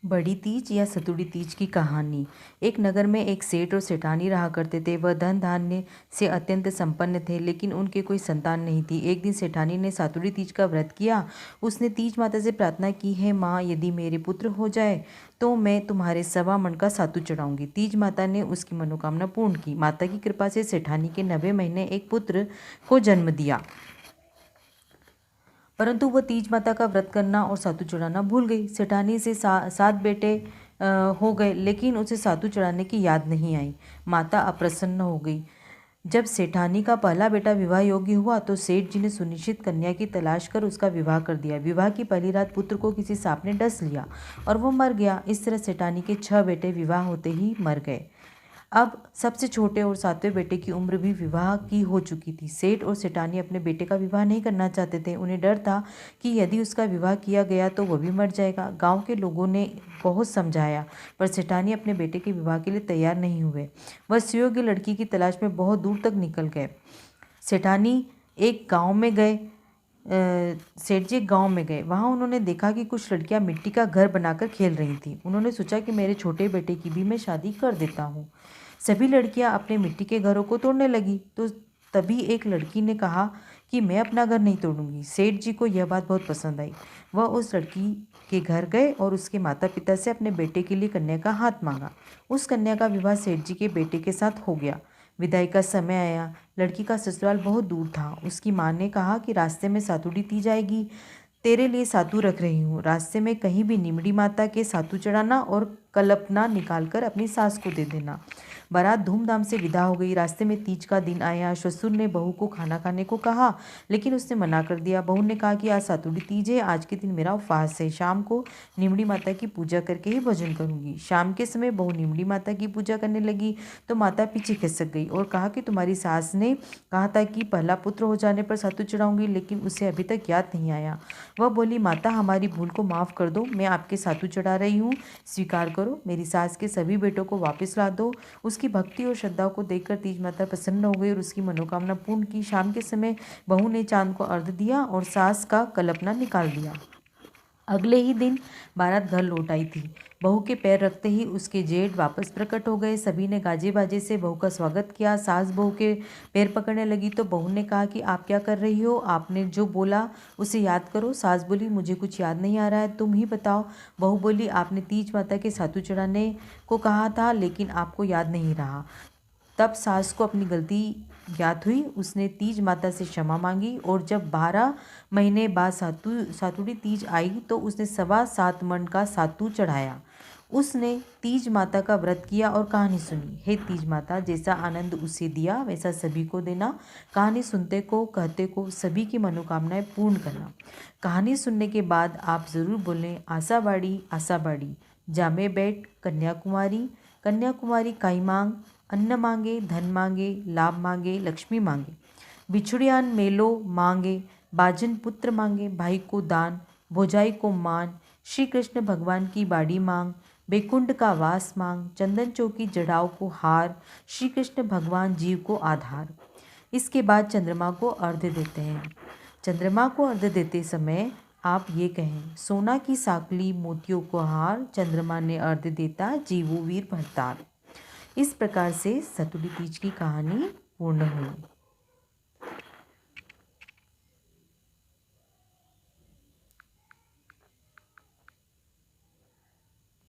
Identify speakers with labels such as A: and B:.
A: बड़ी तीज या सतुड़ी तीज की कहानी। एक नगर में एक सेठ और सेठानी रहा करते थे। वह धन धान्य से अत्यंत संपन्न थे, लेकिन उनके कोई संतान नहीं थी। एक दिन सेठानी ने सातुड़ी तीज का व्रत किया। उसने तीज माता से प्रार्थना की, है माँ, यदि मेरे पुत्र हो जाए तो मैं तुम्हारे 1.25 मन का सातु चढ़ाऊंगी। तीज माता ने उसकी मनोकामना पूर्ण की। माता की कृपा से सेठानी के 90 महीने एक पुत्र को जन्म दिया, परंतु वह तीज माता का व्रत करना और सातु चढ़ाना भूल गई। सेठानी से 7 बेटे हो गए, लेकिन उसे सातु चढ़ाने की याद नहीं आई। माता अप्रसन्न हो गई। जब सेठानी का पहला बेटा विवाह योग्य हुआ तो सेठ जी ने सुनिश्चित कन्या की तलाश कर उसका विवाह कर दिया। विवाह की पहली रात पुत्र को किसी सांप ने डस लिया और वो मर गया। इस तरह सेठानी के 6 बेटे विवाह होते ही मर गए। अब सबसे छोटे और 7वें बेटे की उम्र भी विवाह की हो चुकी थी। सेठ और सेठानी अपने बेटे का विवाह नहीं करना चाहते थे। उन्हें डर था कि यदि उसका विवाह किया गया तो वह भी मर जाएगा। गांव के लोगों ने बहुत समझाया, पर सेठानी अपने बेटे के विवाह के लिए तैयार नहीं हुए। वह सुयोग्य लड़की की तलाश में बहुत दूर तक निकल गए। सेठानी एक गांव में गए सेठ जी गांव में गए। वहां उन्होंने देखा कि कुछ लड़कियां मिट्टी का घर बनाकर खेल रही थीं। उन्होंने सोचा कि मेरे छोटे बेटे की भी मैं शादी कर देता हूँ। सभी लड़कियां अपने मिट्टी के घरों को तोड़ने लगी, तो तभी एक लड़की ने कहा कि मैं अपना घर नहीं तोड़ूंगी। सेठ जी को यह बात बहुत पसंद आई। वह उस लड़की के घर गए और उसके माता पिता से अपने बेटे के लिए कन्या का हाथ मांगा। उस कन्या का विवाह सेठ जी के बेटे के साथ हो गया। विदाई का समय आया। लड़की का ससुराल बहुत दूर था। उसकी माँ ने कहा कि रास्ते में सातुड़ी तीज आएगी, तेरे लिए सातु रख रही हूँ। रास्ते में कहीं भी निमड़ी माता के सातु चढ़ाना और कल्पना निकालकर अपनी सास को दे देना। बारात धूमधाम से विदा हो गई। रास्ते में तीज का दिन आया। ससुर ने बहू को खाना खाने को कहा, लेकिन उसने मना कर दिया। बहू ने कहा कि आज सातुड़ी तीज है, आज के दिन मेरा उपवास है। शाम को निमड़ी माता की पूजा करके ही भोजन करूंगी। शाम के समय बहू निमड़ी माता की पूजा करने लगी तो माता पीछे खिसक गई और कहा कि तुम्हारी सास ने कहा था कि पहला पुत्र हो जाने पर सातु चढ़ाऊंगी, लेकिन उसे अभी तक याद नहीं आया। वह बोली, माता, हमारी भूल को माफ़ कर दो। मैं आपके सातु चढ़ा रही हूँ, स्वीकार करो। मेरी सास के सभी बेटों को वापस ला दो। उसकी भक्ति और श्रद्धा को देखकर तीज माता प्रसन्न हो गई और उसकी मनोकामना पूर्ण की। शाम के समय बहू ने चांद को अर्घ्य दिया और सास का कल्पना निकाल दिया। अगले ही दिन बारात घर लौट आई थी। बहू के पैर रखते ही उसके जेठ वापस प्रकट हो गए। सभी ने गाजे बाजे से बहू का स्वागत किया। सास बहू के पैर पकड़ने लगी तो बहू ने कहा कि आप क्या कर रही हो, आपने जो बोला उसे याद करो। सास बोली, मुझे कुछ याद नहीं आ रहा है, तुम ही बताओ। बहू बोली, आपने तीज माता के सातु चढ़ाने को कहा था, लेकिन आपको याद नहीं रहा। तब सास को अपनी गलती ज्ञात हुई। उसने तीज माता से क्षमा मांगी और जब 12 महीने बाद सातुड़ी तीज आई तो उसने 7.25 मन का सातु चढ़ाया। उसने तीज माता का व्रत किया और कहानी सुनी। हे तीज माता, जैसा आनंद उसे दिया वैसा सभी को देना। कहानी सुनते को, कहते को, सभी की मनोकामनाएं पूर्ण करना। कहानी सुनने के बाद आप ज़रूर बोलें, आशा बाड़ी, आशा बाड़ी, जामे बैठ कन्याकुमारी, कन्याकुमारी काई मांग, अन्न मांगे, धन मांगे, लाभ मांगे, लक्ष्मी मांगे। बिछुड़ियान मेलो मांगे, बाजन पुत्र मांगे, भाई को दान, भौजाई को मान। श्री कृष्ण भगवान की बाड़ी मांग, बैकुंठ का वास मांग, चंदन चौकी जड़ाओ को हार। श्री कृष्ण भगवान जीव को आधार। इसके बाद चंद्रमा को अर्घ्य देते हैं। चंद्रमा को अर्घ्य देते समय आप ये कहें, सोना की साकली मोतियों को हार, चंद्रमा ने अर्घ्य देता जीवो वीर भरतार। इस प्रकार से सतुड़ी तीज की कहानी पूर्ण हुई।